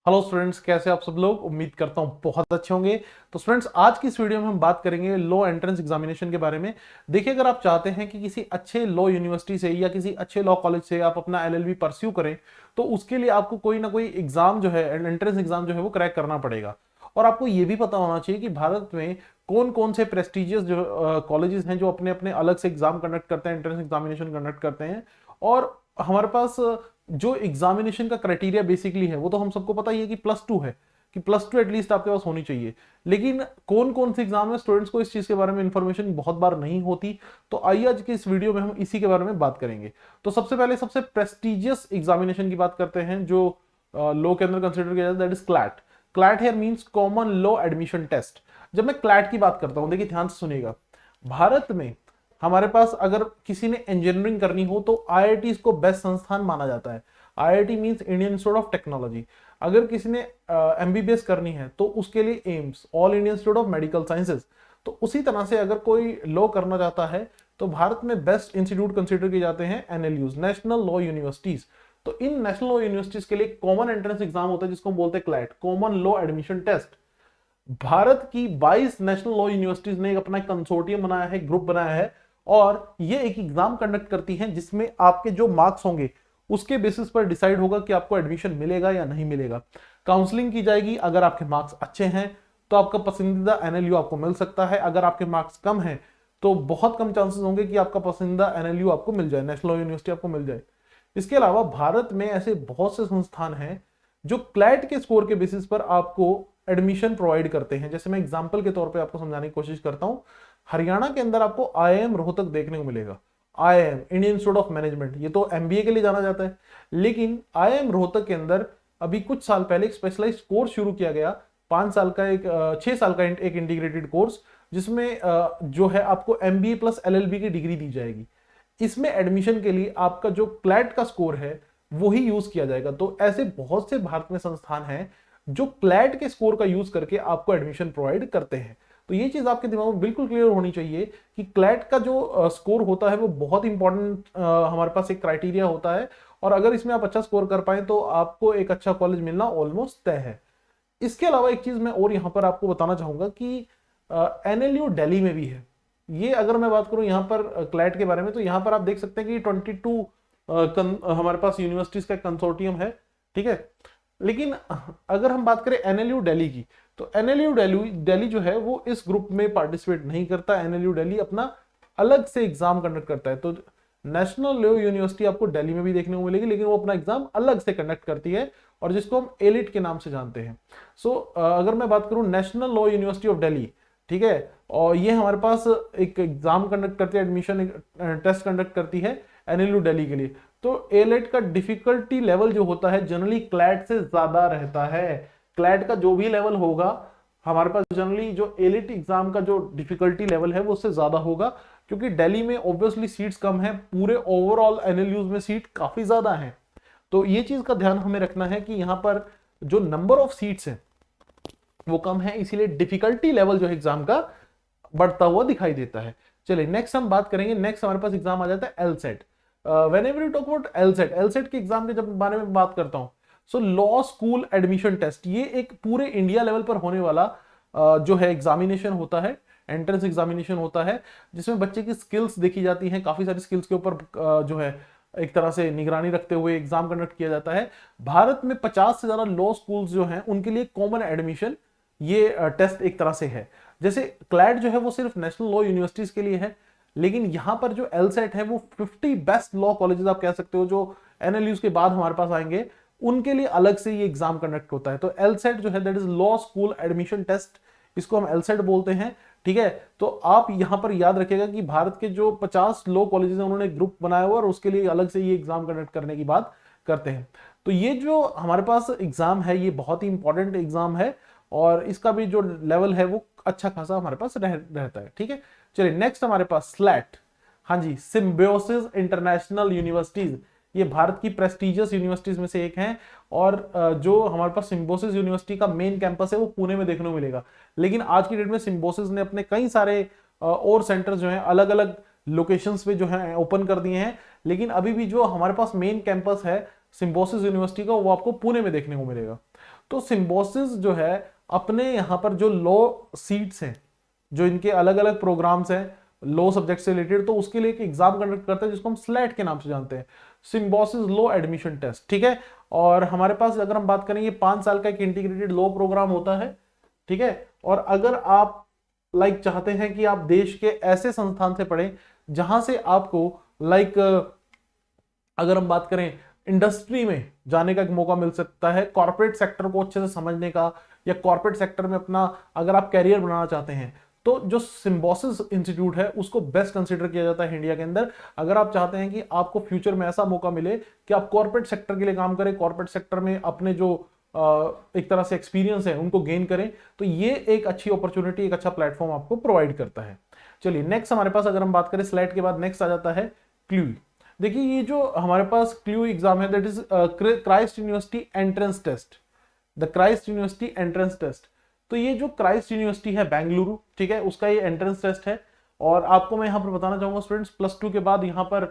Hello students, कैसे आप सब लोग। उम्मीद करता हूँ बहुत अच्छे होंगे। तो स्टूडेंट्स, आज की इस वीडियो में हम बात करेंगे लॉ एंट्रेंस एग्जामिनेशन के बारे में। देखिए, अगर आप चाहते हैं कि किसी अच्छे लॉ यूनिवर्सिटी से या किसी अच्छे लॉ कॉलेज से आप अपना एलएलबी परस्यू करें, तो उसके लिए आपको कोई ना कोई एग्जाम जो है, एंट्रेंस एग्जाम जो है वो क्रैक करना पड़ेगा। और आपको ये भी पता होना चाहिए कि भारत में कौन कौन से प्रेस्टिजियस जो कॉलेजेस हैं जो अपने अपने अलग से एग्जाम कंडक्ट करते हैं, एंट्रेंस एग्जामिनेशन कंडक्ट करते हैं। और हमारे पास जो एग्जामिनेशन का क्राइटेरिया बेसिकली है वो तो हम सबको पता ही है कि +2 है, कि +2 एटलीस्ट आपके पास होनी चाहिए। लेकिन कौन कौन से एग्जाम है, स्टूडेंट्स को इस चीज के बारे में इंफॉर्मेशन बहुत बार नहीं होती। तो आइए आज के इस वीडियो में हम इसी के बारे में बात करेंगे। तो सबसे पहले सबसे प्रेस्टिजियस एग्जामिनेशन की बात करते हैं जो लॉ के अंदर कंसिडर किया जाता है, that is CLAT. CLAT here means common law admission test. जब मैं क्लैट की बात करता हूं, देखिए ध्यान से सुनिएगा। भारत में हमारे पास अगर किसी ने इंजीनियरिंग करनी हो तो आईआईटी को बेस्ट संस्थान माना जाता है। IIT means Indian institute of technology. अगर किसी ने एमबीबीएस करनी है तो उसके लिए AIIMS, all Indian institute of medical sciences. तो उसी तरह से अगर कोई लॉ करना चाहता है तो भारत में बेस्ट इंस्टीट्यूट कंसिडर किए जाते हैं एनएलयूज, नेशनल लॉ यूनिवर्सिटीज। तो इन नेशनल लॉ यूनिवर्सिटीज के लिए कॉमन एंट्रेंस एग्जाम होता है जिसको हम बोलते हैं CLAT, common law admission test. Bharat की 22 नेशनल लॉ यूनिवर्सिटीज ने अपना एक कंसोर्टियम बनाया है, ग्रुप बनाया है, और ये एक एग्जाम कंडक्ट करती हैं जिसमें आपके जो मार्क्स होंगे उसके बेसिस पर डिसाइड होगा कि आपको एडमिशन मिलेगा या नहीं मिलेगा। काउंसलिंग की जाएगी। अगर आपके मार्क्स अच्छे हैं तो आपका पसंदीदा एनएलयू आपको मिल सकता है। अगर आपके मार्क्स कम हैं तो बहुत कम चांसेस होंगे कि आपका पसंदीदा एनएलयू आपको मिल जाए, नेशनल लॉ यूनिवर्सिटी आपको मिल जाए। इसके अलावा भारत में ऐसे बहुत से संस्थान हैं जो क्लैट के स्कोर के बेसिस पर आपको एडमिशन प्रोवाइड करते हैं। जैसे मैं एग्जांपल के तौर पे आपको समझाने की कोशिश करता हूं। हरियाणा के अंदर आपको आईआईएम रोहतक देखने को मिलेगा। IIM, Indian institute of management, ये तो एमबीए के लिए जाना जाता है। लेकिन आईआईएम रोहतक के अंदर अभी कुछ साल पहले एक स्पेशलाइज्ड कोर्स शुरू किया गया, 5 साल का, एक 6 साल का एक इंटीग्रेटेड कोर्स, जिसमें जो है आपको एमबीए प्लस एलएलबी की डिग्री दी जाएगी। इसमें एडमिशन के लिए आपका जो क्लैट का स्कोर है वही यूज किया जाएगा। तो ऐसे बहुत से भारत में संस्थान हैं जो क्लैट के स्कोर का यूज करके आपको एडमिशन प्रोवाइड करते हैं। तो ये चीज आपके दिमाग में बिल्कुल क्लियर होनी चाहिए कि क्लैट का जो स्कोर होता है वो बहुत इंपॉर्टेंट हमारे पास एक क्राइटेरिया होता है। और अगर इसमें आप अच्छा स्कोर कर पाए तो आपको एक अच्छा कॉलेज मिलना ऑलमोस्ट तय है। इसके अलावा एक चीज मैं और यहाँ पर आपको बताना चाहूंगा कि एनएलयू दिल्ली में भी है। ये अगर मैं बात करूं यहाँ पर क्लैट के बारे में, तो यहाँ पर आप देख सकते हैं कि 22 हमारे पास यूनिवर्सिटीज का कंसोर्टियम है, ठीक है। लेकिन अगर हम बात करें एनएलयू दिल्ली की, तो एनएलयू दिल्ली जो है वो इस ग्रुप में पार्टिसिपेट नहीं करता। एनएलयू दिल्ली अपना अलग से एग्जाम कंडक्ट करता है। तो नेशनल लॉ यूनिवर्सिटी आपको दिल्ली में भी देखने को मिलेगी, लेकिन वो अपना एग्जाम अलग से कंडक्ट करती है और जिसको हम एलिट के नाम से जानते हैं। अगर मैं बात करूं national law university of Delhi, ठीक है, और ये हमारे पास एक एग्जाम कंडक्ट करती है, एडमिशन टेस्ट कंडक्ट करती है एनएलयू दिल्ली के लिए। तो एलेट का डिफिकल्टी लेवल जो होता है जनरली क्लैट से ज्यादा रहता है। क्लैट का जो भी लेवल होगा हमारे पास जनरली जो एलिट एग्जाम का जो डिफिकल्टी लेवल है वो उससे ज्यादा होगा, क्योंकि दिल्ली में ऑब्वियसली सीट्स कम है, पूरे ओवरऑल एनएलयूज में सीट काफी ज्यादा है। तो ये चीज का ध्यान हमें रखना है कि यहाँ पर जो नंबर ऑफ सीट्स है वो कम है, इसीलिए डिफिकल्टी लेवल जो है एग्जाम का बढ़ता हुआ दिखाई देता है। चलिए नेक्स्ट हम बात करेंगे। नेक्स्ट हमारे पास एग्जाम आ जाता है LSAT. Whenever you talk about LSAT के एग्जाम के जब बारे में बात करता हूं, so law school admission test, ये एक पूरे इंडिया लेवल पर होने वाला जो है एग्जामिनेशन होता है, एंट्रेंस एग्जामिनेशन होता है, जिसमें बच्चे की स्किल्स देखी जाती हैं। काफी सारी स्किल्स के ऊपर जो है एक तरह से निगरानी रखते हुए एग्जाम कंडक्ट किया जाता है। भारत में 50 से ज्यादा लॉ स्कूल्स जो हैं उनके लिए कॉमन एडमिशन ये टेस्ट एक तरह से है। जैसे क्लैट जो है वो सिर्फ नेशनल लॉ यूनिवर्सिटीज के लिए है, लेकिन यहां पर जो एलसेट है वो 50 बेस्ट लॉ कॉलेजेस आप कह सकते हो जो एनएलयूज के बाद हमारे पास आएंगे, उनके लिए अलग से ये एग्जाम कंडक्ट होता है। तो एलसेट जो है that is law school admission test, इसको हम एलसेट बोलते हैं, ठीक है। तो आप यहां पर याद रखिएगा कि भारत के जो 50 लॉ कॉलेजेस हैं उन्होंने ग्रुप बनाया हुआ और उसके लिए अलग से ये एग्जाम कंडक्ट करने की बात करते हैं। तो ये जो हमारे पास एग्जाम है ये बहुत ही इंपॉर्टेंट एग्जाम है और इसका भी जो लेवल है वो अच्छा खासा हमारे पास रहता है, ठीक है। चलिए नेक्स्ट हमारे पास स्लैट। हाँ जी, सिम्बायोसिस इंटरनेशनल यूनिवर्सिटीज, ये भारत की प्रेस्टिजियस यूनिवर्सिटीज में से एक है। और जो हमारे पास सिम्बायोसिस यूनिवर्सिटी का मेन कैंपस है वो पुणे में देखने को मिलेगा। लेकिन आज की डेट में सिम्बायोसिस ने अपने कई सारे और सेंटर्स जो हैं अलग अलग लोकेशंस पे जो है ओपन कर दिए हैं, लेकिन अभी भी जो हमारे पास मेन कैंपस है सिम्बायोसिस यूनिवर्सिटी का वो आपको पुणे में देखने को मिलेगा। तो सिम्बोसिस जो है अपने यहाँ पर जो लॉ सीट्स हैं, जो इनके अलग अलग प्रोग्राम्स हैं लॉ सब्जेक्ट से रिलेटेड, तो उसके लिए एक एग्जाम कंडक्ट करते हैं जिसको हम स्लैट के नाम से जानते हैं, सिम्बोसिस लॉ एडमिशन टेस्ट, ठीक है। और हमारे पास अगर हम बात करें ये 5 साल का एक इंटीग्रेटेड लॉ प्रोग्राम होता है, ठीक है। और अगर आप चाहते हैं कि आप देश के ऐसे संस्थान से पढ़ें जहां से आपको अगर हम बात करें इंडस्ट्री में जाने का एक मौका मिल सकता है, कॉर्पोरेट सेक्टर को अच्छे से समझने का, या कॉर्पोरेट सेक्टर में अपना अगर आप कैरियर बनाना चाहते हैं, तो जो सिम्बोसिस इंस्टीट्यूट है उसको बेस्ट कंसीडर किया जाता है इंडिया के अंदर। अगर आप चाहते हैं कि आपको फ्यूचर में ऐसा मौका मिले कि आप कॉर्पोरेट सेक्टर के लिए काम करें, कॉर्पोरेट सेक्टर में अपने जो एक तरह से एक्सपीरियंस है उनको गेन करें, तो ये एक अच्छी अपॉर्चुनिटी, एक अच्छा प्लेटफॉर्म आपको प्रोवाइड करता है। चलिए नेक्स्ट हमारे पास अगर हम बात करें स्लाइड के बाद, नेक्स्ट आ जाता है क्लूई। देखिए ये जो हमारे पास क्लूई एग्जाम है, that is Christ University entrance test, the Christ University entrance test. तो ये जो क्राइस्ट यूनिवर्सिटी है बेंगलुरु, ठीक है, उसका ये एंट्रेंस टेस्ट है। और आपको मैं यहाँ पर बताना चाहूंगा स्टूडेंट्स, +2 के बाद यहाँ पर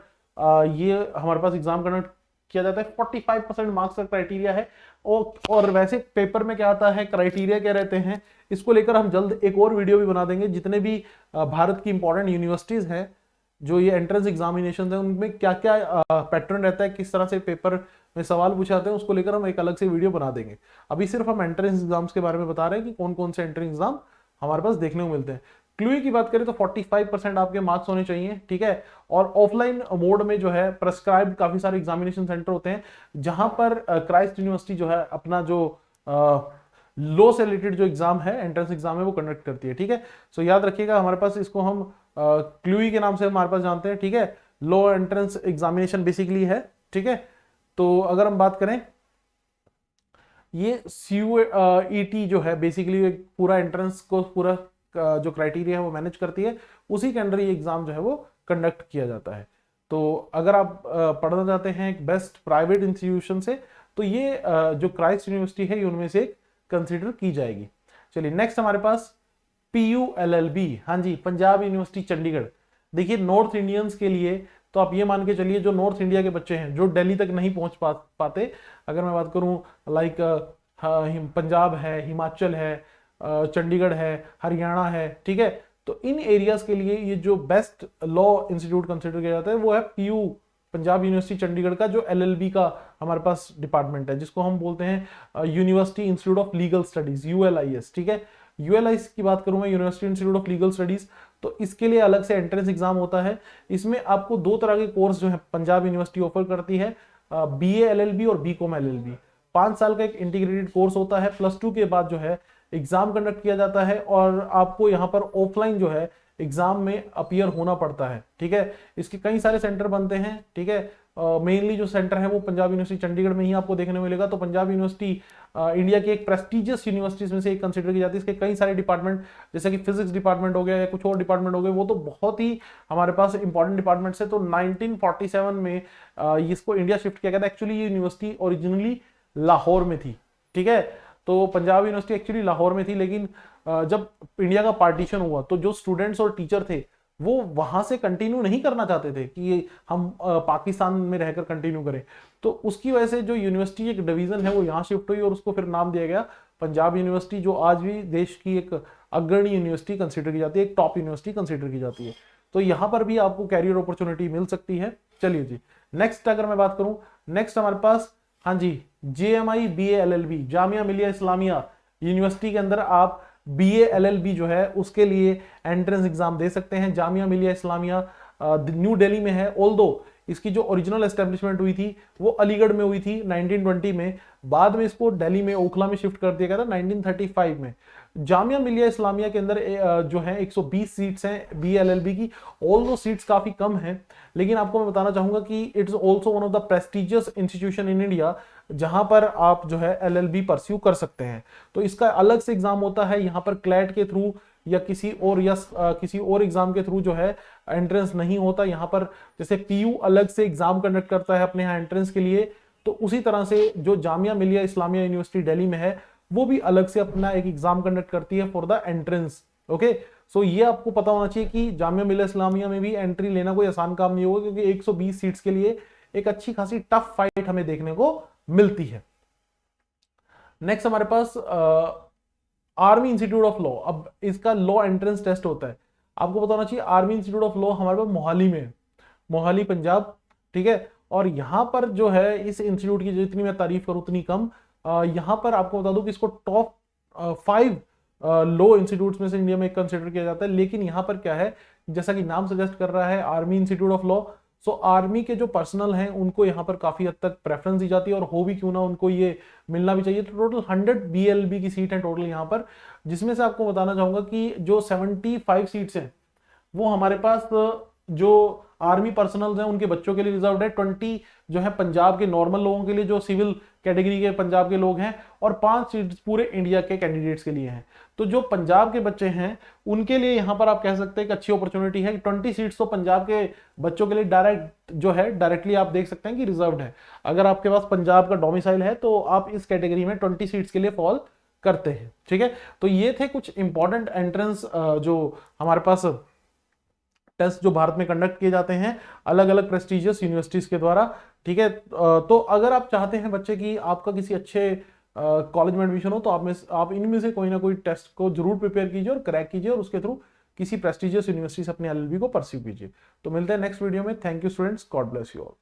ये हमारे पास एग्जाम कंडक्ट किया जाता है। 45% मार्क्स का क्राइटेरिया है। और वैसे पेपर में क्या आता है, क्राइटेरिया क्या रहते हैं, इसको लेकर हम जल्द एक और वीडियो भी बना देंगे। जितने भी भारत की इंपॉर्टेंट यूनिवर्सिटीज हैं जो ये एंट्रेंस एग्जामिनेशन है, उनमें क्या क्या पैटर्न रहता है, किस तरह से पेपर में सवाल पूछे जाते हैं, उसको लेकर हम एक अलग से वीडियो बना देंगे। अभी सिर्फ हम एंट्रेंस एग्जाम्स के बारे में बता रहे हैं कि कौन कौन से एंट्रेंस एग्जाम हमारे पास देखने को मिलते हैं। क्लूई की बात करें तो 45% आपके मार्क्स होने चाहिए, ठीक है। और ऑफलाइन मोड में जो है प्रेस्क्राइब्ड काफी सारे एग्जामिनेशन सेंटर होते हैं, जहां पर क्राइस्ट यूनिवर्सिटी जो है अपना जो लॉ से रिलेटेड जो एग्जाम है, एंट्रेंस एग्जाम है, वो कंडक्ट करती है, ठीक है। सो याद रखिएगा, हमारे पास इसको हम क्लूई के नाम से हमारे पास जानते हैं, ठीक है। लॉ एंट्रेंस एग्जामिनेशन बेसिकली है, ठीक है। तो अगर हम बात करें, ये CUET जो है बेसिकली पूरा एंट्रेंस को, पूरा जो क्राइटेरिया है वो मैनेज करती है, उसी के अंडर ये एग्जाम जो है वो कंडक्ट किया जाता है। तो अगर आप पढ़ना चाहते हैं एक बेस्ट प्राइवेट इंस्टीट्यूशन से, तो ये जो क्राइस्ट यूनिवर्सिटी है ये उनमें से एक कंसिडर की जाएगी। चलिए नेक्स्ट हमारे पास PULLB, हाँ जी, पंजाब यूनिवर्सिटी चंडीगढ़। देखिए नॉर्थ इंडियंस के लिए तो आप ये मान के चलिए, जो नॉर्थ इंडिया के बच्चे हैं जो दिल्ली तक नहीं पहुंच पाते, अगर मैं बात करूं पंजाब है, हिमाचल है, चंडीगढ़ है, हरियाणा है, ठीक है, तो इन एरियाज के लिए ये जो बेस्ट लॉ इंस्टीट्यूट कंसिडर किया जाता है वो है पंजाब यूनिवर्सिटी चंडीगढ़ का जो LLB का हमारे पास डिपार्टमेंट है, जिसको हम बोलते हैं university institute of legal studies, ULIS, ठीक है। ULIS की बात करूं मैं, university institute of legal studies, तो इसके लिए अलग से एंट्रेंस एग्जाम होता है। इसमें आपको 2 तरह के कोर्स जो है पंजाब यूनिवर्सिटी ऑफर करती है, BA LLB और BCom LLB। 5 साल का एक इंटीग्रेटेड कोर्स होता है। +2 के बाद जो है एग्जाम कंडक्ट किया जाता है, और आपको यहाँ पर ऑफलाइन जो है एग्जाम में अपीयर होना पड़ता है, ठीक है। इसके कई सारे सेंटर बनते हैं, ठीक है। मेनली जो सेंटर है वो पंजाब यूनिवर्सिटी चंडीगढ़ में ही आपको देखने को मिलेगा। तो पंजाब यूनिवर्सिटी इंडिया की एक प्रेस्टिजियस यूनिवर्सिटीज में से एक कंसिडर की जाती है। इसके कई सारे डिपार्टमेंट, जैसे कि फिजिक्स डिपार्टमेंट हो गया या कुछ और डिपार्टमेंट हो गए, वो तो बहुत ही हमारे पास इंपॉर्टेंट डिपार्टमेंट्स है। तो 1947 में इसको इंडिया शिफ्ट किया गया था। एक्चुअली ये यूनिवर्सिटी ओरिजिनली लाहौर में थी, ठीक है। तो पंजाब यूनिवर्सिटी एक्चुअली लाहौर में थी, लेकिन जब इंडिया का पार्टीशन हुआ तो जो स्टूडेंट्स और टीचर थे वो वहां से कंटिन्यू नहीं करना चाहते थे कि हम पाकिस्तान में रहकर कंटिन्यू करें। तो उसकी वजह से जो यूनिवर्सिटी एक डिवीजन है वो यहाँ शिफ्ट हुई, और उसको फिर नाम दिया गया पंजाब यूनिवर्सिटी, जो आज भी देश की एक अग्रणी यूनिवर्सिटी कंसिडर की जाती है, एक टॉप यूनिवर्सिटी कंसिडर की जाती है। तो यहाँ पर भी आपको कैरियर अपॉर्चुनिटी मिल सकती है। चलिए जी नेक्स्ट अगर मैं बात करूं, नेक्स्ट हमारे पास, हाँ जी, JMI BA LLB, Jamia Millia Islamia university के अंदर आप BA LLB जो है उसके लिए एंट्रेंस एग्जाम दे सकते हैं। जामिया मिलिया इस्लामिया न्यू दिल्ली में है, ऑल्दो इसकी जो ओरिजिनल एस्टेब्लिशमेंट हुई थी वो अलीगढ़ में हुई थी 1920 में, बाद में इसको दिल्ली में ओखला में शिफ्ट कर दिया गया था 1935 में। जामिया मिलिया इस्लामिया के अंदर जो है 120 सीट्स हैं BA LLB की। ऑल दो सीट्स काफी कम हैं, लेकिन आपको मैं बताना चाहूंगा कि it's also one of the prestigious institution in India, जहां पर आप जो है LLB परस्यू कर सकते हैं। तो इसका अलग से एग्जाम होता है, यहाँ पर क्लैट के थ्रू या किसी और एग्जाम के थ्रू जो है एंट्रेंस नहीं होता। यहाँ पर जैसे PU अलग से एग्जाम कंडक्ट करता है अपने यहाँ एंट्रेंस के लिए, तो उसी तरह से जो जामिया मिलिया इस्लामिया यूनिवर्सिटी दिल्ली में है वो भी अलग से अपना एक एग्जाम कंडक्ट करती है फॉर द एंट्रेंस। ओके, सो ये आपको पता होना चाहिए कि जामिया मिलिया इस्लामिया में भी एंट्री लेना कोई आसान काम नहीं होगा, क्योंकि 120 सीट्स के लिए एक अच्छी खासी टफ फाइट हमें देखने को मिलती है। नेक्स्ट हमारे पास आर्मी इंस्टीट्यूट ऑफ लॉ। अब इसका लॉ एंट्रेंस टेस्ट होता है, आपको पता होना चाहिए। आर्मी इंस्टीट्यूट ऑफ लॉ हमारे पास मोहाली में है, मोहाली पंजाब, ठीक है। और यहां पर जो है इस इंस्टीट्यूट की जितनी मैं तारीफ करूं उतनी कम। यहां पर आपको बता दूं कि इसको टॉप 5 लॉ इंस्टीट्यूट्स में से इंडिया में कंसिडर किया जाता है। लेकिन यहां पर क्या है, जैसा कि नाम सजेस्ट कर रहा है army institute of law, so army के जो पर्सनल हैं उनको यहाँ पर काफी हद तक प्रेफरेंस दी जाती है, और हो भी क्यों ना उनको ये मिलना भी चाहिए। तो टोटल 100 बीएलबी की सीट है टोटल यहाँ पर, जिसमें से आपको बताना चाहूंगा कि जो 75 सीट्स हैं वो हमारे पास जो आर्मी पर्सनल्स हैं उनके बच्चों के लिए रिजर्व है। 20 जो है पंजाब के नॉर्मल लोगों के लिए, जो सिविल कैटेगरी के पंजाब के लोग हैं, और 5 सीट्स पूरे इंडिया के कैंडिडेट्स के लिए हैं। तो जो पंजाब के बच्चे हैं उनके लिए यहां पर आप कह सकते हैं कि अच्छी अपॉर्चुनिटी है। 20 सीट्स तो पंजाब के बच्चों के लिए डायरेक्ट जो है डायरेक्टली आप देख सकते हैं कि रिजर्व्ड है। अगर आपके पास पंजाब का डोमिसाइल है तो आप इस कैटेगरी में 20 सीट्स के लिए फॉल करते हैं, ठीक है। तो ये थे कुछ इंपॉर्टेंट एंट्रेंस जो हमारे पास टेस्ट जो भारत में कंडक्ट किए जाते हैं अलग अलग प्रेस्टिजियस यूनिवर्सिटीज के द्वारा, ठीक है। तो अगर आप चाहते हैं बच्चे की आपका किसी अच्छे कॉलेज में एडमिशन हो, तो आप इनमें से कोई ना कोई टेस्ट को जरूर प्रिपेयर कीजिए और क्रैक कीजिए, और उसके थ्रू किसी प्रेस्टिजियस यूनिवर्सिटी से अपने एलएलबी को परस्यू कीजिए। तो मिलते हैं नेक्स्ट वीडियो में। Thank you students, God bless you all.